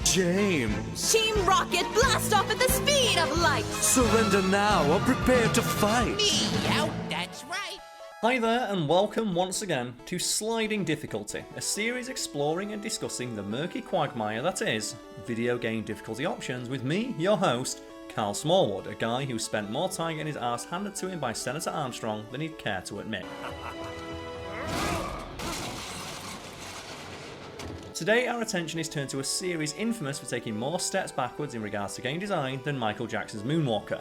James! Team Rocket, blast off at the speed of light! Surrender now or prepare to fight! Me out, that's right! Hi there and welcome once again to Sliding Difficulty, a series exploring and discussing the murky quagmire that is video game difficulty options with me, your host, Karl Smallwood, a guy who spent more time getting his ass handed to him by Senator Armstrong than he'd care to admit. Today our attention is turned to a series infamous for taking more steps backwards in regards to game design than Michael Jackson's Moonwalker,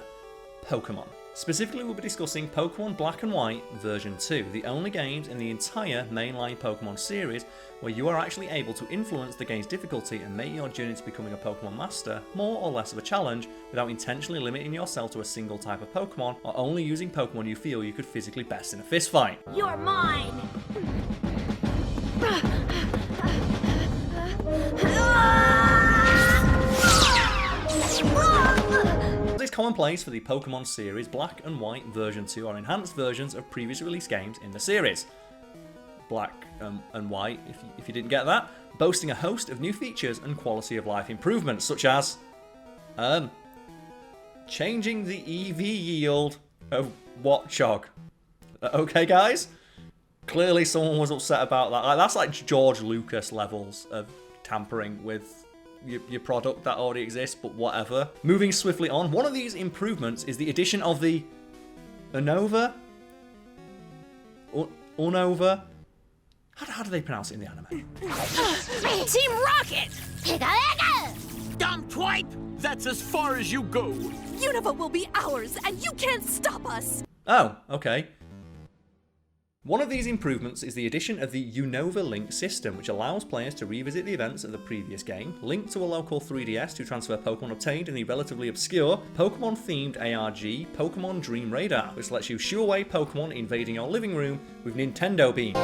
Pokémon. Specifically we'll be discussing Pokémon Black and White version 2, the only games in the entire mainline Pokémon series where you are actually able to influence the game's difficulty and make your journey to becoming a Pokémon master more or less of a challenge without intentionally limiting yourself to a single type of Pokémon or only using Pokémon you feel you could physically best in a fistfight. You're mine! It's commonplace for the Pokémon series, Black and White version 2 are enhanced versions of previously released games in the series. Black and White, if you didn't get that, boasting a host of new features and quality of life improvements, such as changing the EV yield of Watchog. Okay, guys? Clearly someone was upset about that. That's like George Lucas levels of tampering with your product that already exists, but whatever. Moving swiftly on, one of these improvements is the addition of the Unova? Unova? How do they pronounce it in the anime? Team Rocket! Dumb twipe! That's as far as you go! Unova will be ours, and you can't stop us! Oh, okay. One of these improvements is the addition of the Unova Link system, which allows players to revisit the events of the previous game, link to a local 3DS to transfer Pokemon obtained in the relatively obscure Pokemon-themed ARG Pokemon Dream Radar, which lets you shoo away Pokemon invading your living room with Nintendo Beam.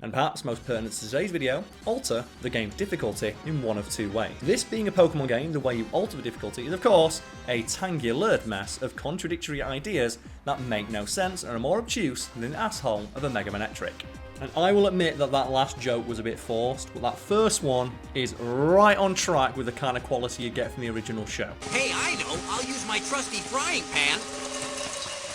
And perhaps most pertinent to today's video, alter the game's difficulty in one of two ways. This being a Pokemon game, the way you alter the difficulty is of course a tangular mess of contradictory ideas that make no sense and are more obtuse than the asshole of a Mega Manetric. And I will admit that that last joke was a bit forced, but that first one is right on track with the kind of quality you get from the original show. Hey, I know! I'll use my trusty frying pan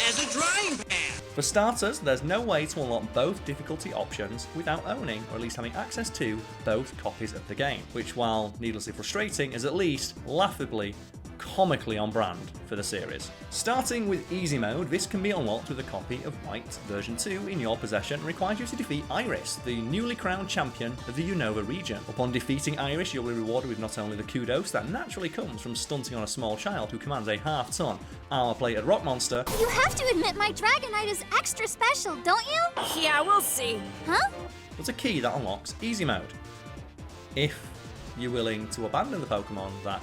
as a drying pan! For starters, there's no way to unlock both difficulty options without owning, or at least having access to, both copies of the game, which while needlessly frustrating is at least laughably, comically on brand for the series. Starting with easy mode, this can be unlocked with a copy of White version 2 in your possession and requires you to defeat Iris, the newly crowned champion of the Unova region. Upon defeating Iris, you'll be rewarded with not only the kudos that naturally comes from stunting on a small child who commands a half-ton armor-plated rock monster. You have to admit my Dragonite is extra special, don't you? Yeah, we'll see. Huh? There's a key that unlocks easy mode. If you're willing to abandon the Pokemon that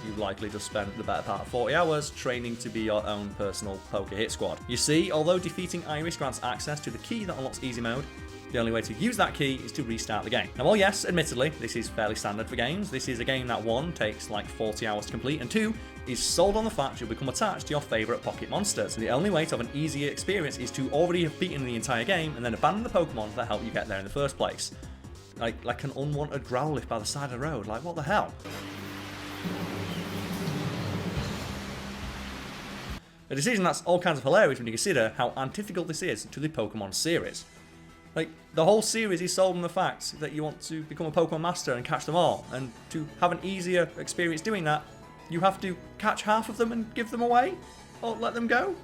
you've likely just spent the better part of 40 hours training to be your own personal Poké Hit Squad. You see, although defeating Iris grants access to the key that unlocks easy mode, the only way to use that key is to restart the game. Now while yes, admittedly, this is fairly standard for games, this is a game that 1, takes like 40 hours to complete, and 2, is sold on the fact you'll become attached to your favourite pocket monsters. And the only way to have an easier experience is to already have beaten the entire game and then abandon the Pokemon that helped you get there in the first place. Like an unwanted Growlithe by the side of the road, like what the hell? A decision that's all kinds of hilarious when you consider how antithetical this is to the Pokemon series. Like, the whole series is sold on the fact that you want to become a Pokemon master and catch them all, and to have an easier experience doing that, you have to catch half of them and give them away? Or let them go?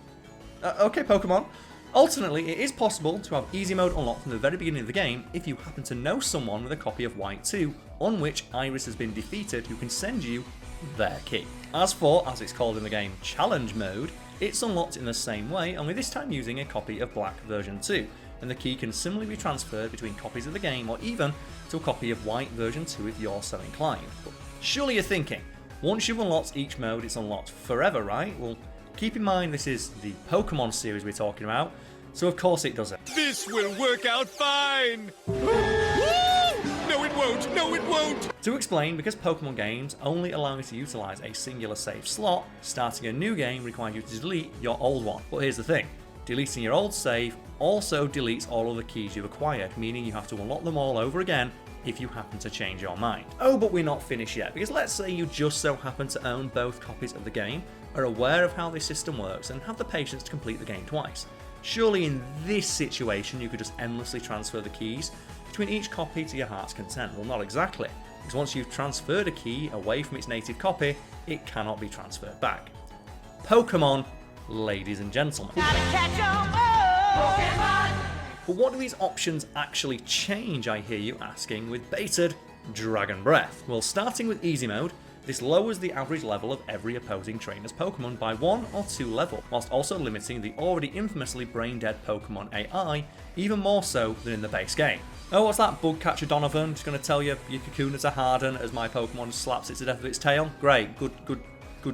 Okay, Pokemon. Alternately, it is possible to have easy mode unlocked from the very beginning of the game if you happen to know someone with a copy of White 2 on which Iris has been defeated who can send you their key. As for, as it's called in the game, challenge mode, it's unlocked in the same way, only this time using a copy of Black version 2, and the key can similarly be transferred between copies of the game or even to a copy of White version 2 if you're so inclined. But surely you're thinking, once you've unlocked each mode, it's unlocked forever, right? Well, keep in mind this is the Pokemon series we're talking about, so of course it doesn't. This will work out fine! No, it won't! No, it won't! To explain, because Pokemon games only allow you to utilise a singular save slot, starting a new game requires you to delete your old one. But here's the thing, Deleting your old save also deletes all of the keys you've acquired, meaning you have to unlock them all over again if you happen to change your mind. Oh, but we're not finished yet, because let's say you just so happen to own both copies of the game, are aware of how this system works, and have the patience to complete the game twice. Surely in this situation you could just endlessly transfer the keys between each copy to your heart's content. Well, not exactly, because once you've transferred a key away from its native copy, it cannot be transferred back. Pokémon, ladies and gentlemen. But what do these options actually change, I hear you asking, with bated Dragon Breath? Well, starting with Easy Mode, this lowers the average level of every opposing trainer's Pokemon by 1 or 2 levels, whilst also limiting the already infamously brain-dead Pokemon AI even more so than in the base game. Oh, what's that, Bug Catcher Donovan? Just gonna tell you your Kakuna to harden as my Pokemon slaps it to death with its tail? Great, good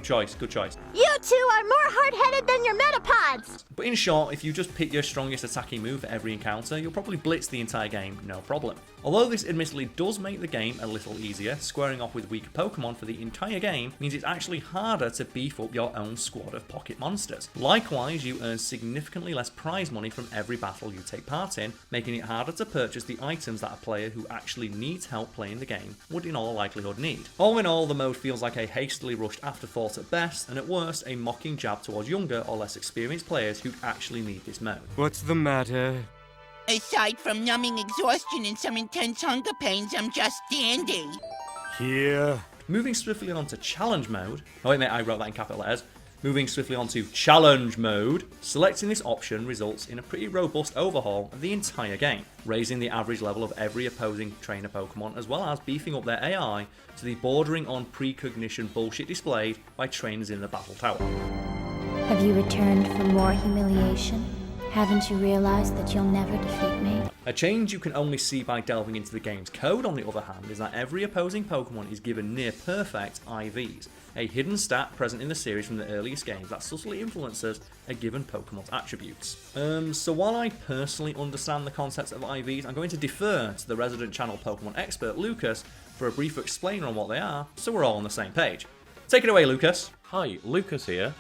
choice, good choice. You two are more hard-headed than your Metapods! But in short, if you just pick your strongest attacking move for every encounter, you'll probably blitz the entire game, no problem. Although this admittedly does make the game a little easier, squaring off with weaker Pokemon for the entire game means it's actually harder to beef up your own squad of pocket monsters. Likewise, you earn significantly less prize money from every battle you take part in, making it harder to purchase the items that a player who actually needs help playing the game would in all likelihood need. All in all, the mode feels like a hastily rushed afterthought at best, and at worst, a mocking jab towards younger or less experienced players who actually need this mode. What's the matter? Aside from numbing exhaustion and some intense hunger pains, I'm just dandy. Here. Moving swiftly on to Challenge Mode. Oh wait mate, I wrote that in capital letters. Moving swiftly on to Challenge Mode. Selecting this option results in a pretty robust overhaul of the entire game, raising the average level of every opposing trainer Pokemon, as well as beefing up their AI to the bordering on precognition bullshit displayed by trainers in the Battle Tower. Have you returned for more humiliation? Haven't you realized that you'll never defeat me? A change you can only see by delving into the game's code, on the other hand, is that every opposing Pokemon is given near-perfect IVs, a hidden stat present in the series from the earliest games that subtly influences a given Pokemon's attributes. So while I personally understand the concept of IVs, I'm going to defer to the resident channel Pokemon expert, Lucas, for a brief explainer on what they are, so we're all on the same page. Take it away, Lucas. Hi, Lucas here.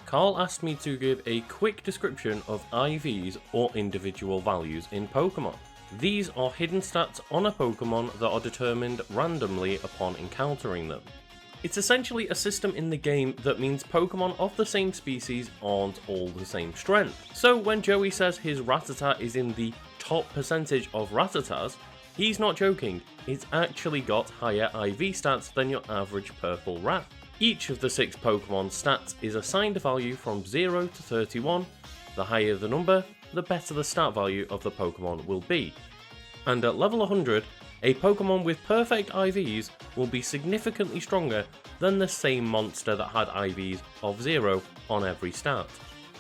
Karl asked me to give a quick description of IVs, or individual values, in Pokemon. These are hidden stats on a Pokemon that are determined randomly upon encountering them. It's essentially a system in the game that means Pokemon of the same species aren't all the same strength. So when Joey says his Rattata is in the top percentage of Rattatas, he's not joking, it's actually got higher IV stats than your average purple rat. Each of the 6 Pokemon stats is assigned a value from 0 to 31. The higher the number, the better the stat value of the Pokemon will be. And at level 100, a Pokemon with perfect IVs will be significantly stronger than the same monster that had IVs of 0 on every stat.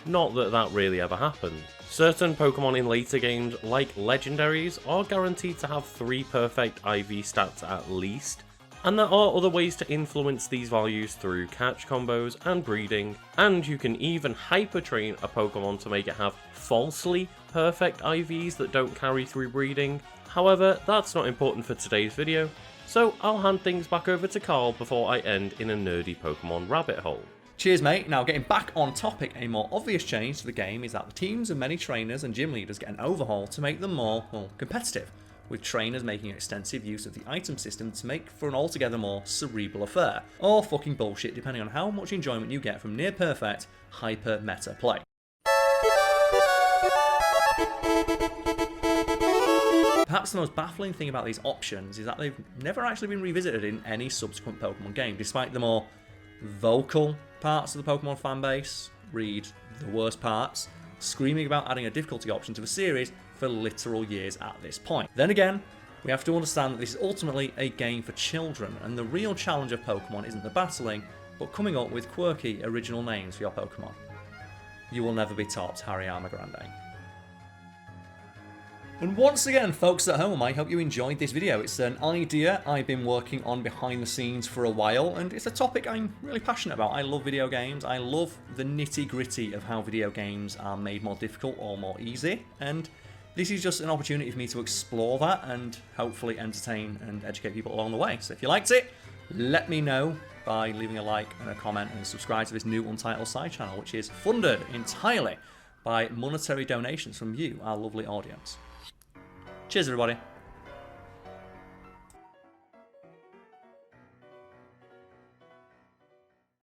Not that that really ever happened. Certain Pokemon in later games, like Legendaries, are guaranteed to have 3 perfect IV stats at least. And there are other ways to influence these values through catch combos and breeding, and you can even hyper train a Pokemon to make it have falsely perfect IVs that don't carry through breeding. However, that's not important for today's video, so I'll hand things back over to Karl before I end in a nerdy Pokemon rabbit hole. Cheers mate. Now getting back on topic, a more obvious change to the game is that the teams of many trainers and gym leaders get an overhaul to make them more, well, competitive, with trainers making extensive use of the item system to make for an altogether more cerebral affair, or fucking bullshit depending on how much enjoyment you get from near perfect, hyper meta play. Perhaps the most baffling thing about these options is that they've never actually been revisited in any subsequent Pokemon game, despite the more vocal parts of the Pokemon fanbase, read the worst parts, screaming about adding a difficulty option to the series for literal years at this point. Then again, we have to understand that this is ultimately a game for children, and the real challenge of Pokemon isn't the battling, but coming up with quirky original names for your Pokemon. You will never be topped, Hariyama Grande. And once again, folks at home, I hope you enjoyed this video. It's an idea I've been working on behind the scenes for a while, and it's a topic I'm really passionate about. I love video games. I love the nitty-gritty of how video games are made more difficult or more easy, and this is just an opportunity for me to explore that and hopefully entertain and educate people along the way. So if you liked it, let me know by leaving a like and a comment, and subscribe to this new Untitled side channel, which is funded entirely by monetary donations from you, our lovely audience. Cheers, everybody.